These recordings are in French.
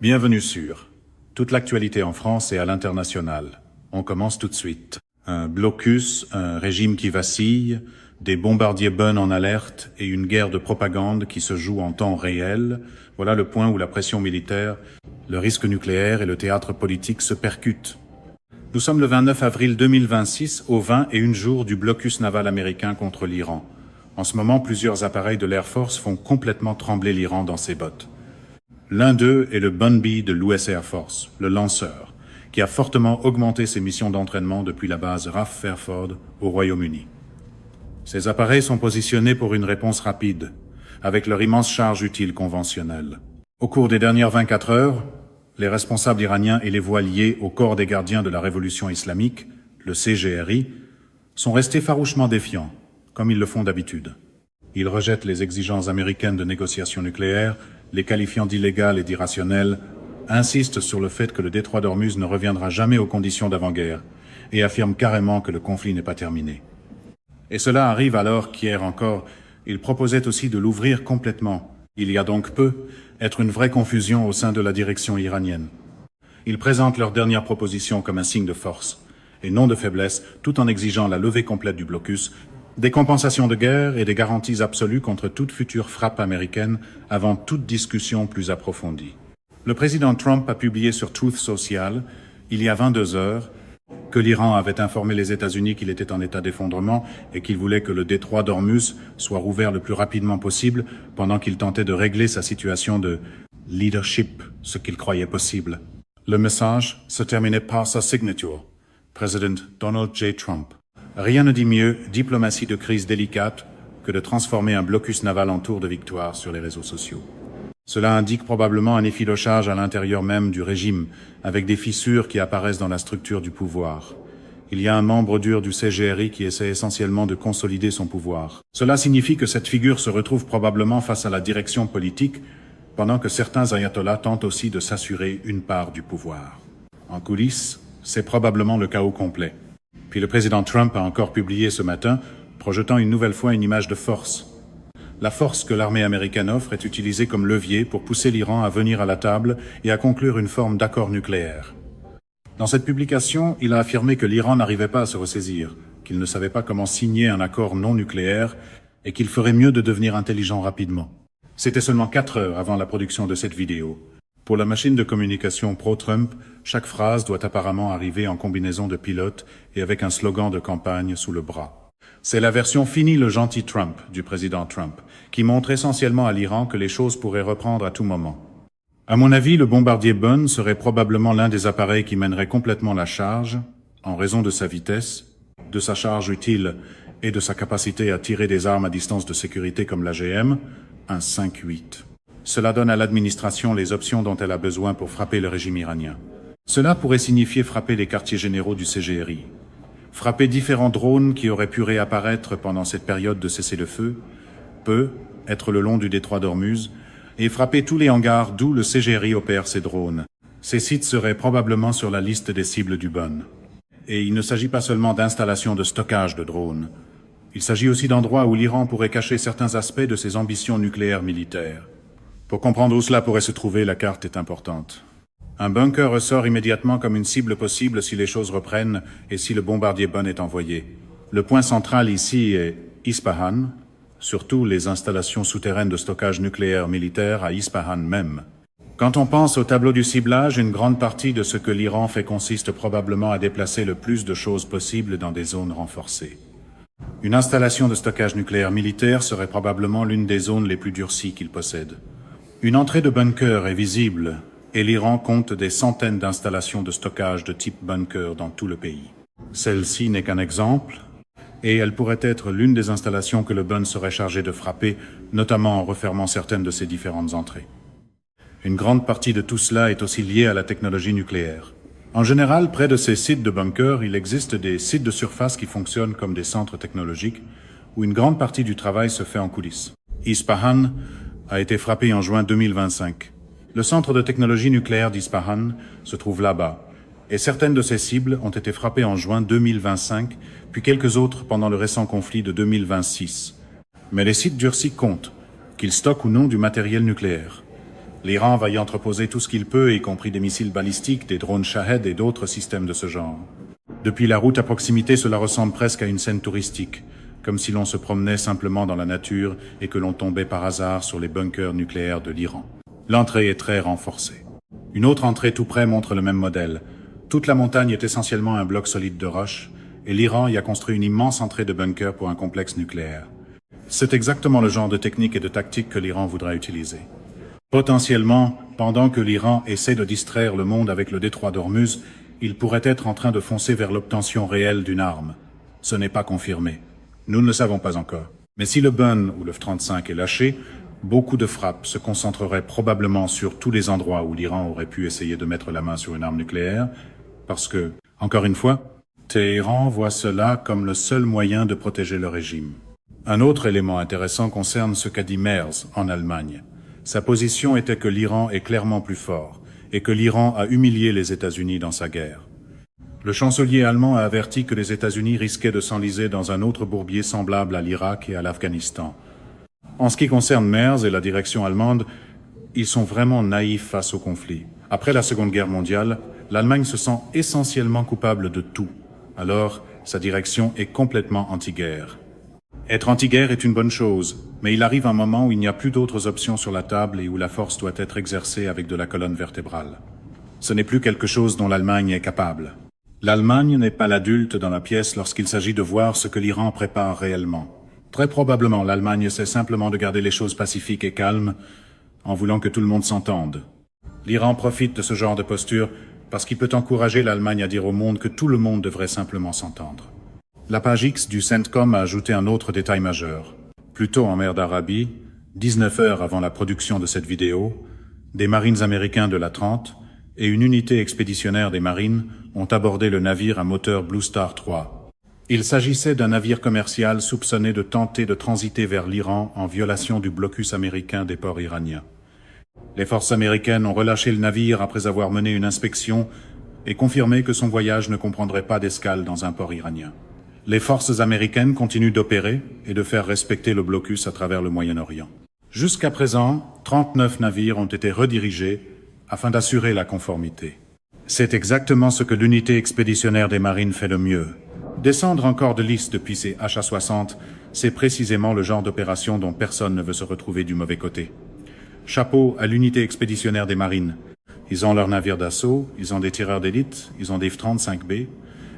Bienvenue sur toute l'actualité en France et à l'international. On commence tout de suite. Un blocus, un régime qui vacille, des bombardiers Bunn en alerte et une guerre de propagande qui se joue en temps réel. Voilà le point où la pression militaire, le risque nucléaire et le théâtre politique se percutent. Nous sommes le 29 avril 2026, au 21 jours du blocus naval américain contre l'Iran. En ce moment, plusieurs appareils de l'Air Force font complètement trembler l'Iran dans ses bottes. L'un d'eux est le Bunn B de l'US Air Force, le lanceur, qui a fortement augmenté ses missions d'entraînement depuis la base RAF Fairford au Royaume-Uni. Ces appareils sont positionnés pour une réponse rapide, avec leur immense charge utile conventionnelle. Au cours des dernières 24 heures, les responsables iraniens et les voix liées au corps des gardiens de la révolution islamique, le CGRI, sont restés farouchement défiants, comme ils le font d'habitude. Ils rejettent les exigences américaines de négociations nucléaires, les qualifiant d'illégales et d'irrationnelles, insistent sur le fait que le détroit d'Ormuz ne reviendra jamais aux conditions d'avant-guerre et affirment carrément que le conflit n'est pas terminé. Et cela arrive alors qu'hier encore, ils proposaient aussi de l'ouvrir complètement. Il y a donc peu être une vraie confusion au sein de la direction iranienne. Ils présentent leur dernière proposition comme un signe de force et non de faiblesse, tout en exigeant la levée complète du blocus, des compensations de guerre et des garanties absolues contre toute future frappe américaine avant toute discussion plus approfondie. Le président Trump a publié sur Truth Social, il y a 22 heures, que l'Iran avait informé les États-Unis qu'il était en état d'effondrement et qu'il voulait que le détroit d'Ormuz soit rouvert le plus rapidement possible pendant qu'il tentait de régler sa situation de leadership, ce qu'il croyait possible. Le message se terminait par sa signature, Président Donald J. Trump. Rien ne dit mieux, diplomatie de crise délicate, que de transformer un blocus naval en tour de victoire sur les réseaux sociaux. Cela indique probablement un effilochage à l'intérieur même du régime, avec des fissures qui apparaissent dans la structure du pouvoir. Il y a un membre dur du CGRI qui essaie essentiellement de consolider son pouvoir. Cela signifie que cette figure se retrouve probablement face à la direction politique, pendant que certains ayatollahs tentent aussi de s'assurer une part du pouvoir. En coulisses, c'est probablement le chaos complet. Puis le président Trump a encore publié ce matin, projetant une nouvelle fois une image de force. La force que l'armée américaine offre est utilisée comme levier pour pousser l'Iran à venir à la table et à conclure une forme d'accord nucléaire. Dans cette publication, il a affirmé que l'Iran n'arrivait pas à se ressaisir, qu'il ne savait pas comment signer un accord non nucléaire et qu'il ferait mieux de devenir intelligent rapidement. C'était seulement 4 heures avant la production de cette vidéo. Pour la machine de communication pro-Trump, chaque phrase doit apparemment arriver en combinaison de pilote et avec un slogan de campagne sous le bras. C'est la version finie le gentil Trump du président Trump, qui montre essentiellement à l'Iran que les choses pourraient reprendre à tout moment. À mon avis, le bombardier Bunn serait probablement l'un des appareils qui mènerait complètement la charge, en raison de sa vitesse, de sa charge utile et de sa capacité à tirer des armes à distance de sécurité comme l'AGM, un 5-8. Cela donne à l'administration les options dont elle a besoin pour frapper le régime iranien. Cela pourrait signifier frapper les quartiers généraux du CGRI, frapper différents drones qui auraient pu réapparaître pendant cette période de cessez-le-feu, être le long du détroit d'Ormuz, et frapper tous les hangars d'où le CGRI opère ses drones. Ces sites seraient probablement sur la liste des cibles du Bunn. Et il ne s'agit pas seulement d'installations de stockage de drones. Il s'agit aussi d'endroits où l'Iran pourrait cacher certains aspects de ses ambitions nucléaires militaires. Pour comprendre où cela pourrait se trouver, la carte est importante. Un bunker ressort immédiatement comme une cible possible si les choses reprennent et si le bombardier Bunn est envoyé. Le point central ici est Ispahan, surtout les installations souterraines de stockage nucléaire militaire à Ispahan même. Quand on pense au tableau du ciblage, une grande partie de ce que l'Iran fait consiste probablement à déplacer le plus de choses possible dans des zones renforcées. Une installation de stockage nucléaire militaire serait probablement l'une des zones les plus durcies qu'il possède. Une entrée de bunker est visible et l'Iran compte des centaines d'installations de stockage de type bunker dans tout le pays. Celle-ci n'est qu'un exemple et elle pourrait être l'une des installations que le Bunn serait chargé de frapper, notamment en refermant certaines de ses différentes entrées. Une grande partie de tout cela est aussi liée à la technologie nucléaire. En général, près de ces sites de bunkers, il existe des sites de surface qui fonctionnent comme des centres technologiques où une grande partie du travail se fait en coulisses. Ispahan a été frappé en juin 2025. Le centre de technologie nucléaire d'Ispahan se trouve là-bas, et certaines de ces cibles ont été frappées en juin 2025, puis quelques autres pendant le récent conflit de 2026. Mais les sites durcis comptent, qu'ils stockent ou non du matériel nucléaire. L'Iran va y entreposer tout ce qu'il peut, y compris des missiles balistiques, des drones Shahed et d'autres systèmes de ce genre. Depuis la route à proximité, cela ressemble presque à une scène touristique, comme si l'on se promenait simplement dans la nature et que l'on tombait par hasard sur les bunkers nucléaires de l'Iran. L'entrée est très renforcée. Une autre entrée tout près montre le même modèle. Toute la montagne est essentiellement un bloc solide de roches, et l'Iran y a construit une immense entrée de bunker pour un complexe nucléaire. C'est exactement le genre de technique et de tactique que l'Iran voudra utiliser. Potentiellement, pendant que l'Iran essaie de distraire le monde avec le détroit d'Ormuz, il pourrait être en train de foncer vers l'obtention réelle d'une arme. Ce n'est pas confirmé. Nous ne le savons pas encore. Mais si le Bun ou le F-35 est lâché, beaucoup de frappes se concentreraient probablement sur tous les endroits où l'Iran aurait pu essayer de mettre la main sur une arme nucléaire, parce que, encore une fois, Téhéran voit cela comme le seul moyen de protéger le régime. Un autre élément intéressant concerne ce qu'a dit Merz en Allemagne. Sa position était que l'Iran est clairement plus fort et que l'Iran a humilié les États-Unis dans sa guerre. Le chancelier allemand a averti que les États-Unis risquaient de s'enliser dans un autre bourbier semblable à l'Irak et à l'Afghanistan. En ce qui concerne Merz et la direction allemande, ils sont vraiment naïfs face au conflit. Après la Seconde Guerre mondiale, l'Allemagne se sent essentiellement coupable de tout. Alors, sa direction est complètement anti-guerre. Être anti-guerre est une bonne chose, mais il arrive un moment où il n'y a plus d'autres options sur la table et où la force doit être exercée avec de la colonne vertébrale. Ce n'est plus quelque chose dont l'Allemagne est capable. L'Allemagne n'est pas l'adulte dans la pièce lorsqu'il s'agit de voir ce que l'Iran prépare réellement. Très probablement, l'Allemagne essaie simplement de garder les choses pacifiques et calmes, en voulant que tout le monde s'entende. L'Iran profite de ce genre de posture parce qu'il peut encourager l'Allemagne à dire au monde que tout le monde devrait simplement s'entendre. La page X du CENTCOM a ajouté un autre détail majeur. Plus tôt en mer d'Arabie, 19 heures avant la production de cette vidéo, des marines américains de la 30 et une unité expéditionnaire des marines ont abordé le navire à moteur Blue Star 3. Il s'agissait d'un navire commercial soupçonné de tenter de transiter vers l'Iran en violation du blocus américain des ports iraniens. Les forces américaines ont relâché le navire après avoir mené une inspection et confirmé que son voyage ne comprendrait pas d'escale dans un port iranien. Les forces américaines continuent d'opérer et de faire respecter le blocus à travers le Moyen-Orient. Jusqu'à présent, 39 navires ont été redirigés afin d'assurer la conformité. C'est exactement ce que l'unité expéditionnaire des marines fait le mieux. Descendre encore de liste depuis ces HA-60, c'est précisément le genre d'opération dont personne ne veut se retrouver du mauvais côté. Chapeau à l'unité expéditionnaire des marines. Ils ont leurs navires d'assaut, ils ont des tireurs d'élite, ils ont des F-35B,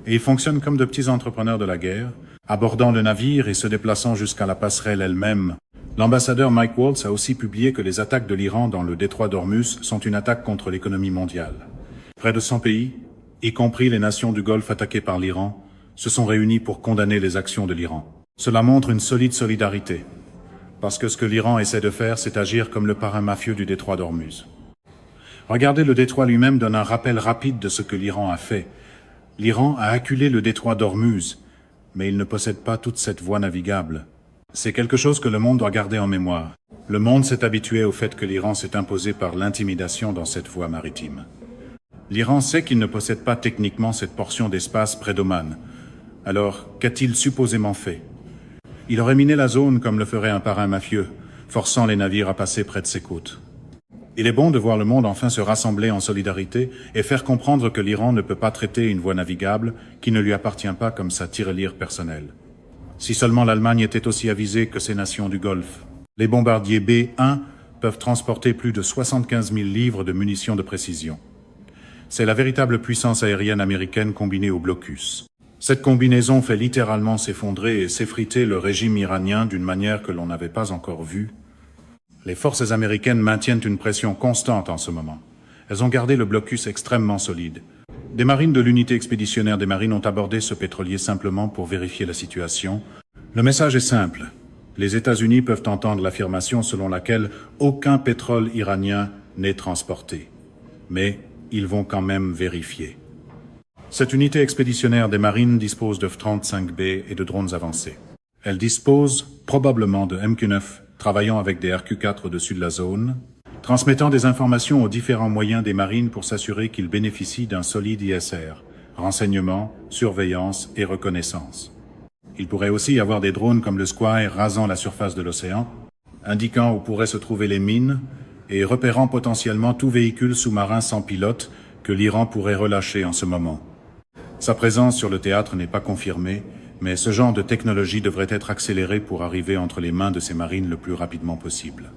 et ils fonctionnent comme de petits entrepreneurs de la guerre, abordant le navire et se déplaçant jusqu'à la passerelle elle-même. L'ambassadeur Mike Waltz a aussi publié que les attaques de l'Iran dans le détroit d'Ormuz sont une attaque contre l'économie mondiale. Près de 100 pays, y compris les nations du Golfe attaquées par l'Iran, se sont réunis pour condamner les actions de l'Iran. Cela montre une solide solidarité, parce que ce que l'Iran essaie de faire, c'est agir comme le parrain mafieux du détroit d'Ormuz. Regardez, le détroit lui-même donne un rappel rapide de ce que l'Iran a fait. L'Iran a acculé le détroit d'Ormuz, mais il ne possède pas toute cette voie navigable. C'est quelque chose que le monde doit garder en mémoire. Le monde s'est habitué au fait que l'Iran s'est imposé par l'intimidation dans cette voie maritime. L'Iran sait qu'il ne possède pas techniquement cette portion d'espace près d'Oman. Alors, qu'a-t-il supposément fait? Il aurait miné la zone comme le ferait un parrain mafieux, forçant les navires à passer près de ses côtes. Il est bon de voir le monde enfin se rassembler en solidarité et faire comprendre que l'Iran ne peut pas traiter une voie navigable qui ne lui appartient pas comme sa tirelire personnelle. Si seulement l'Allemagne était aussi avisée que ces nations du Golfe. Les bombardiers B-1 peuvent transporter plus de 75 000 livres de munitions de précision. C'est la véritable puissance aérienne américaine combinée au blocus. Cette combinaison fait littéralement s'effondrer et s'effriter le régime iranien d'une manière que l'on n'avait pas encore vue. Les forces américaines maintiennent une pression constante en ce moment. Elles ont gardé le blocus extrêmement solide. Des marines de l'unité expéditionnaire des marines ont abordé ce pétrolier simplement pour vérifier la situation. Le message est simple. Les États-Unis peuvent entendre l'affirmation selon laquelle aucun pétrole iranien n'est transporté. Mais ils vont quand même vérifier. Cette unité expéditionnaire des marines dispose de F-35B et de drones avancés. Elle dispose probablement de MQ-9 travaillant avec des RQ-4 au-dessus de la zone, transmettant des informations aux différents moyens des marines pour s'assurer qu'ils bénéficient d'un solide ISR, renseignement, surveillance et reconnaissance. Il pourrait aussi y avoir des drones comme le Squire rasant la surface de l'océan, indiquant où pourraient se trouver les mines, et repérant potentiellement tout véhicule sous-marin sans pilote que l'Iran pourrait relâcher en ce moment. Sa présence sur le théâtre n'est pas confirmée, mais ce genre de technologie devrait être accéléré pour arriver entre les mains de ses marines le plus rapidement possible.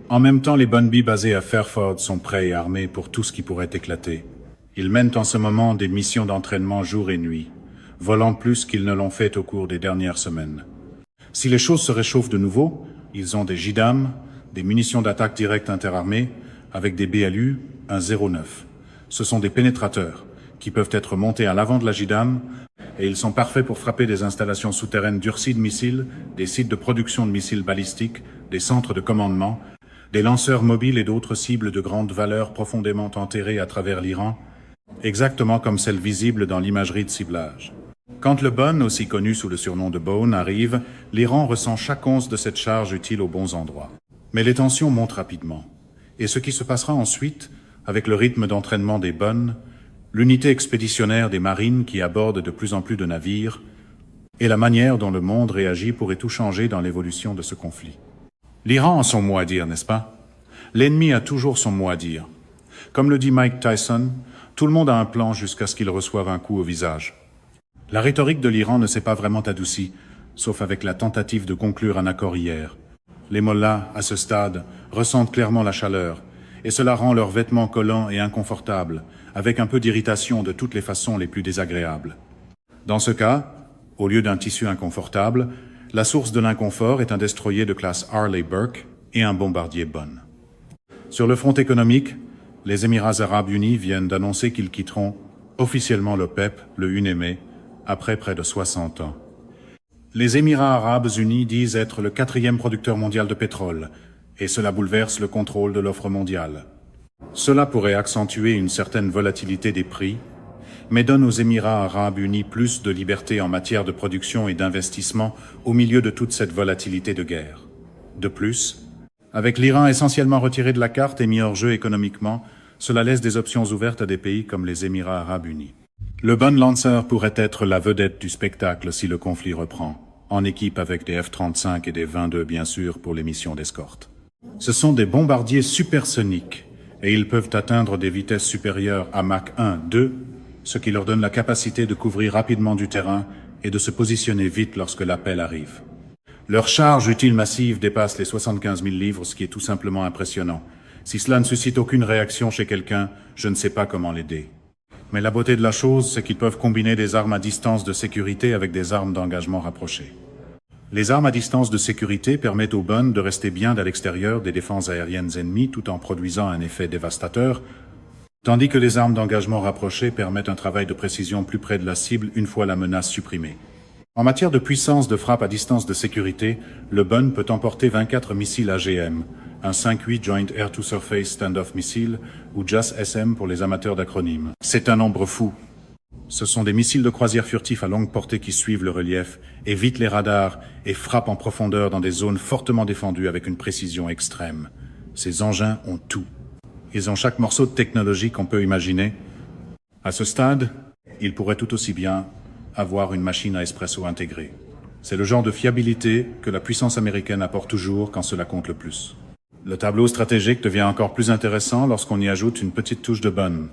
En même temps, les Bunby basés à Fairford sont prêts et armés pour tout ce qui pourrait éclater. Ils mènent en ce moment des missions d'entraînement jour et nuit, volant plus qu'ils ne l'ont fait au cours des dernières semaines. Si les choses se réchauffent de nouveau, ils ont des JDAM, des munitions d'attaque directe interarmées, avec des BLU, un 09. Ce sont des pénétrateurs qui peuvent être montés à l'avant de la JDAM et ils sont parfaits pour frapper des installations souterraines durcies de missiles, des sites de production de missiles balistiques, des centres de commandement, des lanceurs mobiles et d'autres cibles de grande valeur profondément enterrées à travers l'Iran, exactement comme celles visibles dans l'imagerie de ciblage. Quand le Bun, aussi connu sous le surnom de Bone, arrive, l'Iran ressent chaque once de cette charge utile aux bons endroits. Mais les tensions montent rapidement. Et ce qui se passera ensuite, avec le rythme d'entraînement des Bun, l'unité expéditionnaire des marines qui aborde de plus en plus de navires, et la manière dont le monde réagit pourrait tout changer dans l'évolution de ce conflit. L'Iran a son mot à dire, n'est-ce pas? L'ennemi a toujours son mot à dire. Comme le dit Mike Tyson, tout le monde a un plan jusqu'à ce qu'il reçoive un coup au visage. La rhétorique de l'Iran ne s'est pas vraiment adoucie, sauf avec la tentative de conclure un accord hier. Les mollahs, à ce stade, ressentent clairement la chaleur, et cela rend leurs vêtements collants et inconfortables, avec un peu d'irritation de toutes les façons les plus désagréables. Dans ce cas, au lieu d'un tissu inconfortable, la source de l'inconfort est un destroyer de classe Arleigh Burke et un bombardier Bun. Sur le front économique, les Émirats arabes unis viennent d'annoncer qu'ils quitteront officiellement l'OPEP le 1er mai, après près de 60 ans. Les Émirats arabes unis disent être le 4e producteur mondial de pétrole, et cela bouleverse le contrôle de l'offre mondiale. Cela pourrait accentuer une certaine volatilité des prix, mais donne aux Émirats arabes unis plus de liberté en matière de production et d'investissement au milieu de toute cette volatilité de guerre. De plus, avec l'Iran essentiellement retiré de la carte et mis hors jeu économiquement, cela laisse des options ouvertes à des pays comme les Émirats arabes unis. Le Bun Lancer pourrait être la vedette du spectacle si le conflit reprend, en équipe avec des F-35 et des 22 bien sûr pour les missions d'escorte. Ce sont des bombardiers supersoniques et ils peuvent atteindre des vitesses supérieures à Mach 1-2, ce qui leur donne la capacité de couvrir rapidement du terrain et de se positionner vite lorsque l'appel arrive. Leur charge utile massive dépasse les 75 000 livres, ce qui est tout simplement impressionnant. Si cela ne suscite aucune réaction chez quelqu'un, je ne sais pas comment l'aider. Mais la beauté de la chose, c'est qu'ils peuvent combiner des armes à distance de sécurité avec des armes d'engagement rapprochées. Les armes à distance de sécurité permettent aux Bun de rester bien à l'extérieur des défenses aériennes ennemies tout en produisant un effet dévastateur, tandis que les armes d'engagement rapprochées permettent un travail de précision plus près de la cible une fois la menace supprimée. En matière de puissance de frappe à distance de sécurité, le Bun peut emporter 24 missiles AGM, un 5-8 Joint Air-to-Surface Standoff Missile, ou JAS-SM pour les amateurs d'acronymes. C'est un nombre fou. Ce sont des missiles de croisière furtifs à longue portée qui suivent le relief, évitent les radars et frappent en profondeur dans des zones fortement défendues avec une précision extrême. Ces engins ont tout. Ils ont chaque morceau de technologie qu'on peut imaginer. À ce stade, ils pourraient tout aussi bien avoir une machine à espresso intégrée. C'est le genre de fiabilité que la puissance américaine apporte toujours quand cela compte le plus. Le tableau stratégique devient encore plus intéressant lorsqu'on y ajoute une petite touche de Bun,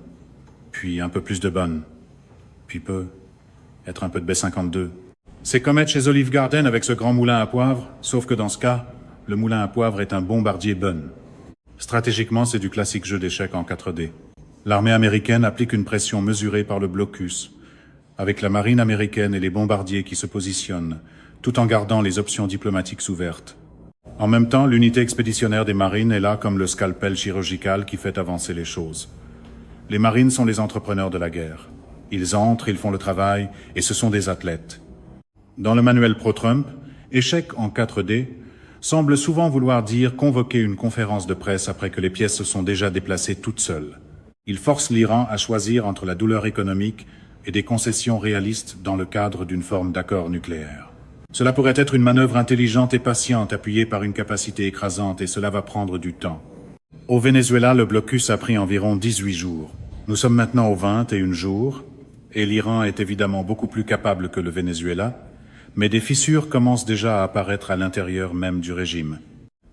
puis un peu plus de Bun, puis être un peu de B-52. C'est comme être chez Olive Garden avec ce grand moulin à poivre, sauf que dans ce cas, le moulin à poivre est un bombardier Bun. Stratégiquement, c'est du classique jeu d'échecs en 4D. L'armée américaine applique une pression mesurée par le blocus, avec la marine américaine et les bombardiers qui se positionnent, tout en gardant les options diplomatiques ouvertes. En même temps, l'unité expéditionnaire des marines est là comme le scalpel chirurgical qui fait avancer les choses. Les marines sont les entrepreneurs de la guerre. Ils entrent, ils font le travail, et ce sont des athlètes. Dans le manuel pro-Trump, échec en 4D semble souvent vouloir dire convoquer une conférence de presse après que les pièces se sont déjà déplacées toutes seules. Il force l'Iran à choisir entre la douleur économique et des concessions réalistes dans le cadre d'une forme d'accord nucléaire. Cela pourrait être une manœuvre intelligente et patiente appuyée par une capacité écrasante et cela va prendre du temps. Au Venezuela, le blocus a pris environ 18 jours. Nous sommes maintenant au 21 jours et l'Iran est évidemment beaucoup plus capable que le Venezuela, mais des fissures commencent déjà à apparaître à l'intérieur même du régime.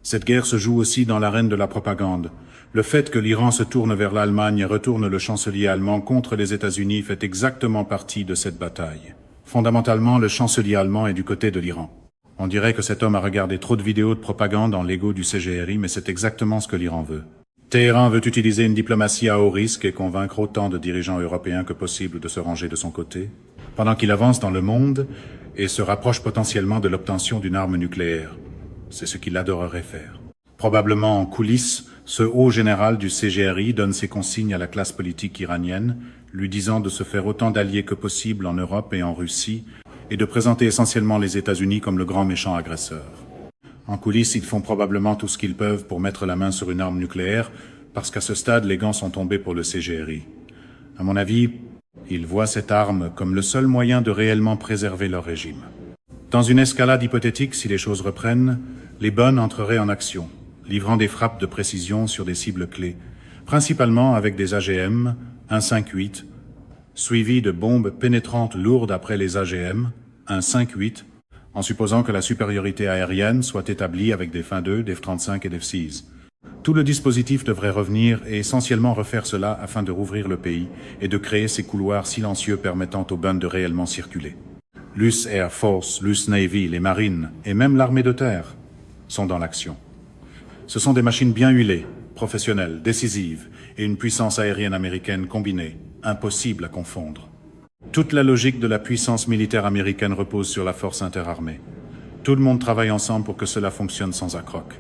Cette guerre se joue aussi dans l'arène de la propagande. Le fait que l'Iran se tourne vers l'Allemagne et retourne le chancelier allemand contre les États-Unis fait exactement partie de cette bataille. Fondamentalement, le chancelier allemand est du côté de l'Iran. On dirait que cet homme a regardé trop de vidéos de propagande en Lego du CGRI, mais c'est exactement ce que l'Iran veut. Téhéran veut utiliser une diplomatie à haut risque et convaincre autant de dirigeants européens que possible de se ranger de son côté, pendant qu'il avance dans le monde et se rapproche potentiellement de l'obtention d'une arme nucléaire. C'est ce qu'il adorerait faire. Probablement en coulisses, ce haut général du CGRI donne ses consignes à la classe politique iranienne, lui disant de se faire autant d'alliés que possible en Europe et en Russie, et de présenter essentiellement les États-Unis comme le grand méchant agresseur. En coulisses, ils font probablement tout ce qu'ils peuvent pour mettre la main sur une arme nucléaire, parce qu'à ce stade, les gants sont tombés pour le CGRI. À mon avis, ils voient cette arme comme le seul moyen de réellement préserver leur régime. Dans une escalade hypothétique, si les choses reprennent, les bonnes entreraient en action, livrant des frappes de précision sur des cibles clés, principalement avec des AGM 158, suivies de bombes pénétrantes lourdes après les AGM 158, en supposant que la supériorité aérienne soit établie avec des F-1-2, des F-35 et des F-6. Tout le dispositif devrait revenir et essentiellement refaire cela afin de rouvrir le pays et de créer ces couloirs silencieux permettant aux bonnes de réellement circuler. L'US Air Force, l'US Navy, les marines et même l'armée de terre sont dans l'action. Ce sont des machines bien huilées, professionnelles, décisives et une puissance aérienne américaine combinée, impossible à confondre. Toute la logique de la puissance militaire américaine repose sur la force interarmée. Tout le monde travaille ensemble pour que cela fonctionne sans accroc.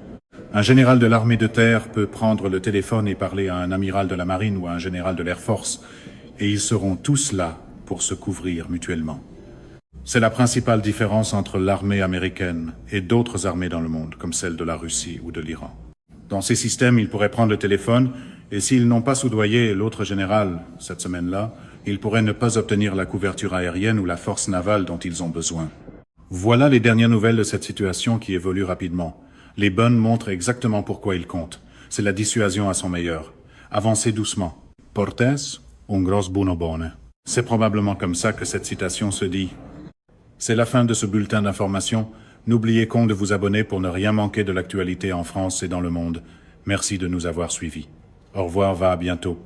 Un général de l'armée de terre peut prendre le téléphone et parler à un amiral de la marine ou à un général de l'Air Force, et ils seront tous là pour se couvrir mutuellement. C'est la principale différence entre l'armée américaine et d'autres armées dans le monde, comme celle de la Russie ou de l'Iran. Dans ces systèmes, ils pourraient prendre le téléphone, et s'ils n'ont pas soudoyé l'autre général cette semaine-là, ils pourraient ne pas obtenir la couverture aérienne ou la force navale dont ils ont besoin. Voilà les dernières nouvelles de cette situation qui évolue rapidement. Les bonnes montrent exactement pourquoi ils comptent. C'est la dissuasion à son meilleur. Avancez doucement. Portes un gros bonobone. C'est probablement comme ça que cette citation se dit. C'est la fin de ce bulletin d'information. N'oubliez pas de vous abonner pour ne rien manquer de l'actualité en France et dans le monde. Merci de nous avoir suivis. Au revoir, à bientôt.